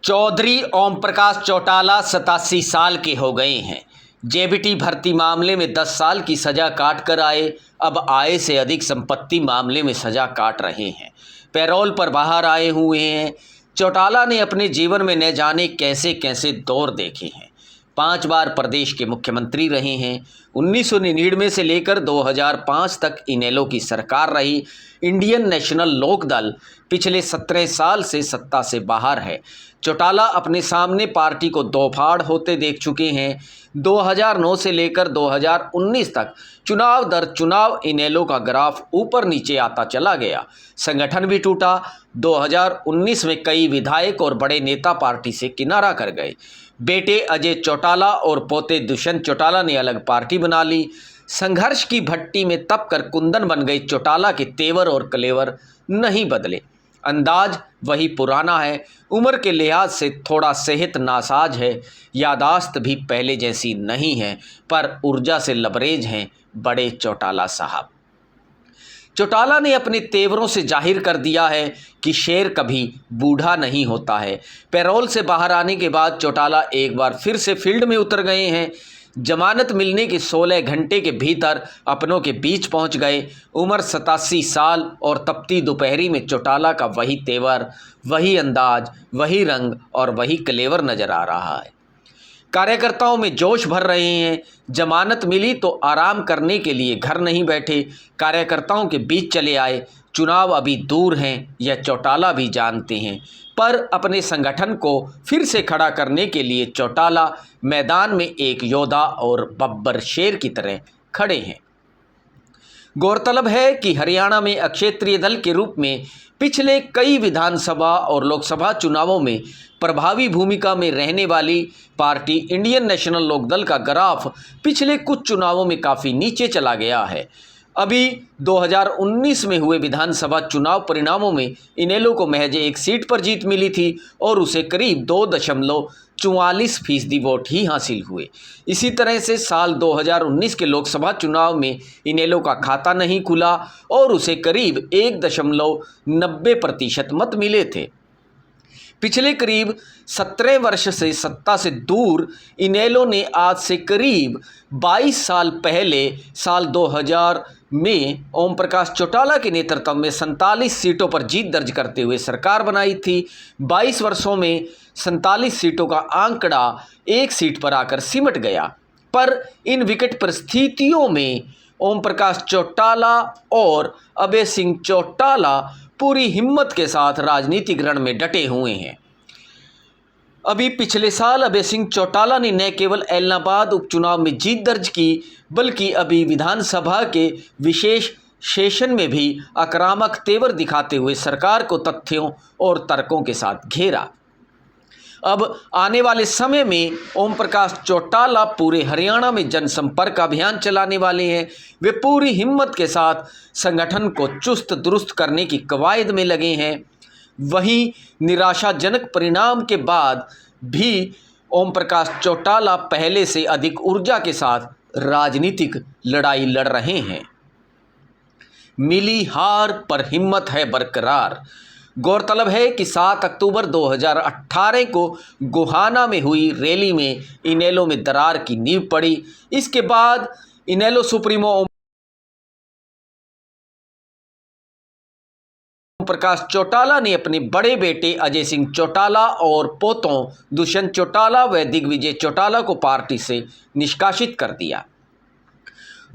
चौधरी ओम प्रकाश चौटाला 87 साल के हो गए हैं। जेबीटी भर्ती मामले में 10 साल की सजा काट कर आए, अब आय से अधिक संपत्ति मामले में सजा काट रहे हैं। पैरोल पर बाहर आए हुए हैं। चौटाला ने अपने जीवन में न जाने कैसे कैसे दौर देखे हैं। 5 बार प्रदेश के मुख्यमंत्री रहे हैं। 1999 से लेकर 2005 तक इनेलो की सरकार रही। इंडियन नेशनल लोक दल पिछले 17 साल से सत्ता से बाहर है। चौटाला अपने सामने पार्टी को दोफाड़ होते देख चुके हैं। 2009 से लेकर 2019 तक चुनाव दर चुनाव इनेलो का ग्राफ ऊपर नीचे आता चला गया। संगठन भी टूटा। 2019 में कई विधायक और बड़े नेता पार्टी से किनारा कर गए। बेटे अजय चौटाला और पोते दुष्यंत चौटाला ने अलग पार्टी बना ली। संघर्ष की भट्टी में तप कर कुंदन बन गए। चौटाला के तेवर और कलेवर नहीं बदले। अंदाज वही पुराना है। उम्र के लिहाज से थोड़ा सेहत नासाज है। यादाश्त भी पहले जैसी नहीं है, पर ऊर्जा से लबरेज हैं बड़े चौटाला साहब। चौटाला ने अपने तेवरों से जाहिर कर दिया है कि शेर कभी बूढ़ा नहीं होता है। पैरोल से बाहर आने के बाद चौटाला एक बार फिर से फील्ड में उतर गए हैं। जमानत मिलने के 16 घंटे के भीतर अपनों के बीच पहुंच गए। उम्र 87 साल और तपती दोपहरी में चौटाला का वही तेवर, वही अंदाज, वही रंग और वही कलेवर नजर आ रहा है। कार्यकर्ताओं में जोश भर रहे हैं। जमानत मिली तो आराम करने के लिए घर नहीं बैठे, कार्यकर्ताओं के बीच चले आए। चुनाव अभी दूर हैं, यह चौटाला भी जानते हैं, पर अपने संगठन को फिर से खड़ा करने के लिए चौटाला मैदान में एक योद्धा और बब्बर शेर की तरह खड़े हैं। गौरतलब है कि हरियाणा में अक्षेत्रीय दल के रूप में पिछले कई विधानसभा और लोकसभा चुनावों में प्रभावी भूमिका में रहने वाली पार्टी इंडियन नेशनल लोक दल का ग्राफ पिछले कुछ चुनावों में काफ़ी नीचे चला गया है। अभी 2019 में हुए विधानसभा चुनाव परिणामों में इनेलो को महज एक सीट पर जीत मिली थी और उसे करीब 2.44% वोट ही हासिल हुए। इसी तरह से साल 2019 के लोकसभा चुनाव में इनेलो का खाता नहीं खुला और उसे करीब 1.90% मत मिले थे। पिछले करीब 17 वर्ष से सत्ता से दूर इनेलो ने आज से करीब 22 साल पहले साल 2000 में ओम प्रकाश चौटाला के नेतृत्व में 47 सीटों पर जीत दर्ज करते हुए सरकार बनाई थी। 22 वर्षों में 47 सीटों का आंकड़ा एक सीट पर आकर सिमट गया। पर इन विकट परिस्थितियों में ओम प्रकाश चौटाला और अभय सिंह चौटाला पूरी हिम्मत के साथ राजनीतिक रण में डटे हुए हैं। अभी पिछले साल अभय सिंह चौटाला ने न केवल एलनाबाद उपचुनाव में जीत दर्ज की, बल्कि अभी विधानसभा के विशेष सेशन में भी आक्रामक तेवर दिखाते हुए सरकार को तथ्यों और तर्कों के साथ घेरा। अब आने वाले समय में ओम प्रकाश चौटाला पूरे हरियाणा में जनसंपर्क अभियान चलाने वाले हैं। वे पूरी हिम्मत के साथ संगठन को चुस्त दुरुस्त करने की कवायद में लगे हैं। वहीं निराशाजनक परिणाम के बाद भी ओम प्रकाश चौटाला पहले से अधिक ऊर्जा के साथ राजनीतिक लड़ाई लड़ रहे हैं। मिली हार पर हिम्मत है बरकरार। गौरतलब है कि 7 अक्टूबर 2018 को गोहाना में हुई रैली में इनेलो में दरार की नींव पड़ी। इसके बाद इनेलो सुप्रीमो ओम प्रकाश चौटाला ने अपने बड़े बेटे अजय सिंह चौटाला और पोतों दुष्यंत चौटाला व दिग्विजय चौटाला को पार्टी से निष्कासित कर दिया।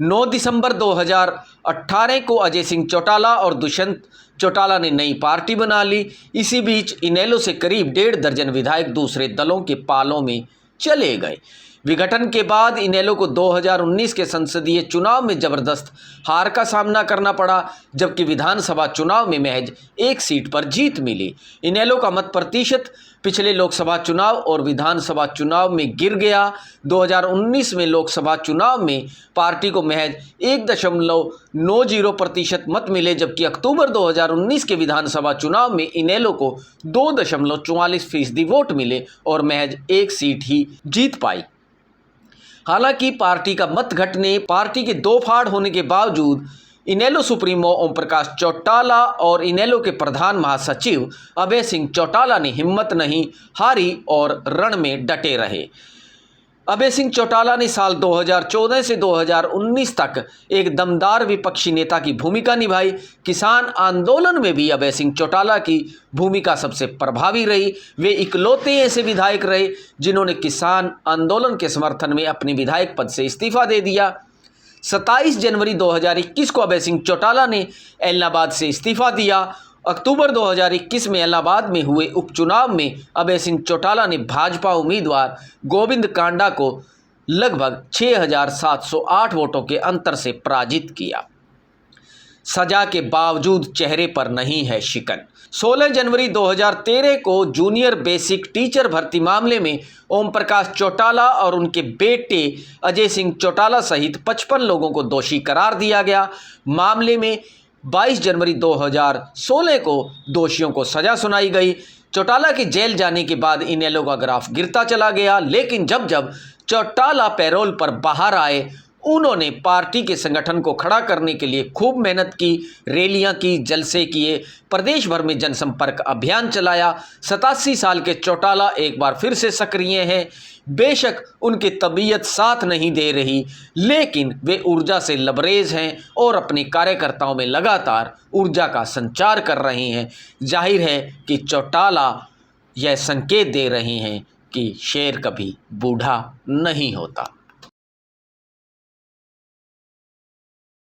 9 दिसंबर 2018 को अजय सिंह चौटाला और दुष्यंत चौटाला ने नई पार्टी बना ली। इसी बीच इनेलो से करीब 1.5 दर्जन विधायक दूसरे दलों के पालों में चले गए। विघटन के बाद इनेलो को 2019 के संसदीय चुनाव में जबरदस्त हार का सामना करना पड़ा, जबकि विधानसभा चुनाव में महज एक सीट पर जीत मिली। इनेलो का मत प्रतिशत पिछले लोकसभा चुनाव और विधानसभा चुनाव में गिर गया। 2019 में लोकसभा चुनाव में पार्टी को महज 1.90% मत मिले, जबकि अक्टूबर 2019 के विधानसभा चुनाव में इनेलो को 2.44% वोट मिले और महज एक सीट ही जीत पाई। हालांकि पार्टी का मत घटने, पार्टी के दो फाड़ होने के बावजूद इनेलो सुप्रीमो ओम प्रकाश चौटाला और इनेलो के प्रधान महासचिव अभय सिंह चौटाला ने हिम्मत नहीं हारी और रण में डटे रहे। अभय सिंह चौटाला ने साल 2014 से 2019 तक एक दमदार विपक्षी नेता की भूमिका निभाई। किसान आंदोलन में भी अभय सिंह चौटाला की भूमिका सबसे प्रभावी रही। वे इकलौते ऐसे विधायक रहे जिन्होंने किसान आंदोलन के समर्थन में अपने विधायक पद से इस्तीफा दे दिया। 27 जनवरी 2021 को अभय सिंह चौटाला ने एलनाबाद से इस्तीफा दिया। अक्टूबर 2021 में इलाहाबाद में हुए उपचुनाव में अभय सिंह चौटाला ने भाजपा उम्मीदवार गोविंद कांडा को लगभग 6,708 वोटों के अंतर से पराजित किया। सजा के बावजूद चेहरे पर नहीं है शिकन। 16 जनवरी 2013 को जूनियर बेसिक टीचर भर्ती मामले में ओम प्रकाश चौटाला और उनके बेटे अजय सिंह चौटाला सहित 55 लोगों को दोषी करार दिया गया। मामले में 22 जनवरी 2016 को दोषियों को सजा सुनाई गई। चौटाला के जेल जाने के बाद इनेलो का ग्राफ गिरता चला गया, लेकिन जब जब चौटाला पैरोल पर बाहर आए उन्होंने पार्टी के संगठन को खड़ा करने के लिए खूब मेहनत की, रैलियां की, जलसे किए, प्रदेश भर में जनसंपर्क अभियान चलाया। 87 साल के चौटाला एक बार फिर से सक्रिय हैं। बेशक उनकी तबीयत साथ नहीं दे रही, लेकिन वे ऊर्जा से लबरेज हैं और अपने कार्यकर्ताओं में लगातार ऊर्जा का संचार कर रहे हैं। जाहिर है कि चौटाला यह संकेत दे रहे हैं कि शेर कभी बूढ़ा नहीं होता।